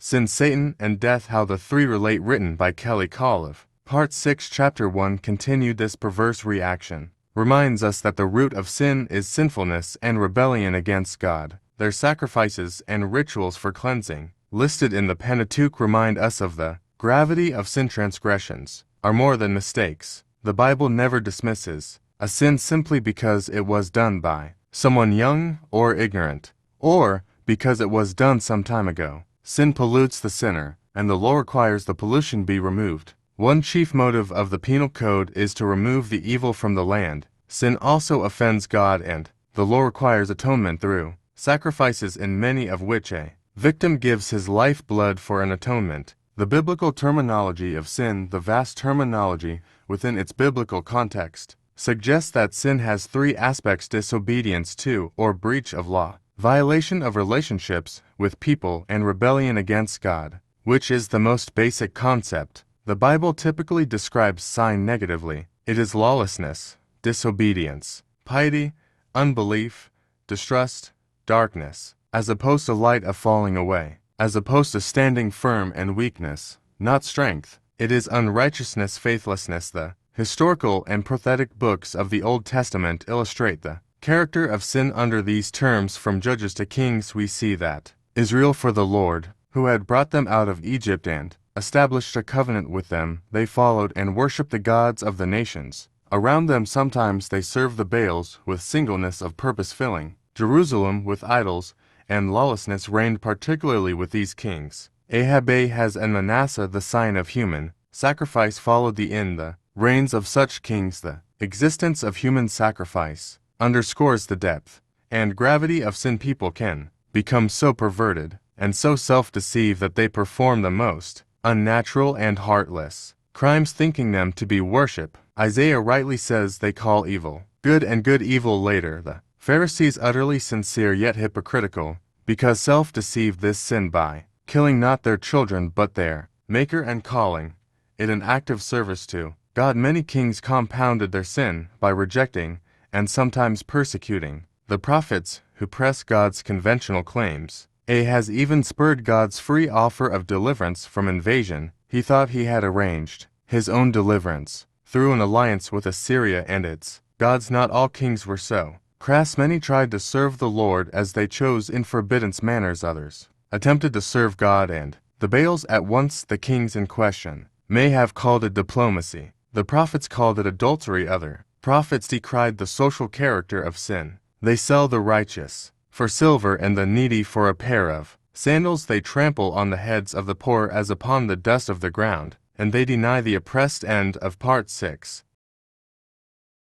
Sin, Satan, and Death, How the Three Relate, written by Kelli Kolev. Part 6, Chapter 1 continued. This perverse reaction reminds us that the root of sin is sinfulness and rebellion against God. Their sacrifices and rituals for cleansing, listed in the Pentateuch, remind us of the gravity of sin. Transgressions are more than mistakes. The Bible never dismisses a sin simply because it was done by someone young or ignorant, or because it was done some time ago. Sin pollutes the sinner, and the law requires the pollution be removed. One chief motive of the penal code is to remove the evil from the land. Sin also offends God, and the law requires atonement through sacrifices, in many of which a victim gives his life blood for an atonement. The biblical terminology of sin, the vast terminology within its biblical context, suggests that sin has three aspects: disobedience to or breach of law, violation of relationships with people, and rebellion against God, which is the most basic concept. The Bible typically describes sin negatively. It is lawlessness, disobedience, piety, unbelief, distrust, darkness, as opposed to light of falling away, as opposed to standing firm, and weakness, not strength. It is unrighteousness, faithlessness. The historical and prophetic books of the Old Testament illustrate the character of sin under these terms. From Judges to Kings, we see that Israel, for the Lord, who had brought them out of Egypt and established a covenant with them, they followed and worshipped the gods of the nations around them. Sometimes they served the Baals with singleness of purpose, filling Jerusalem with idols, and lawlessness reigned particularly with these kings. Ahab, Ahaz, and Manasseh. The sign of human sacrifice followed in the reigns of such kings. The existence of human sacrifice underscores the depth and gravity of sin. People can become so perverted and so self-deceived that they perform the most unnatural and heartless crimes, thinking them to be worship. Isaiah rightly says they call evil good and good evil. Later, the Pharisees, utterly sincere yet hypocritical, because self-deceived, this sin by killing not their children but their Maker, and calling it an act of service to God. Many kings compounded their sin by rejecting and sometimes persecuting the prophets who press God's conventional claims. Ahaz even spurred God's free offer of deliverance from invasion. He thought he had arranged his own deliverance through an alliance with Assyria and its gods. Not all kings were so crass. Many tried to serve the Lord as they chose in forbidden manners. Others attempted to serve God and the Baals at once. The kings in question may have called it diplomacy. The prophets called it adultery. Other prophets decried the social character of sin. They sell the righteous for silver and the needy for a pair of sandals. They trample on the heads of the poor as upon the dust of the ground, and they deny the oppressed. End of Part 6.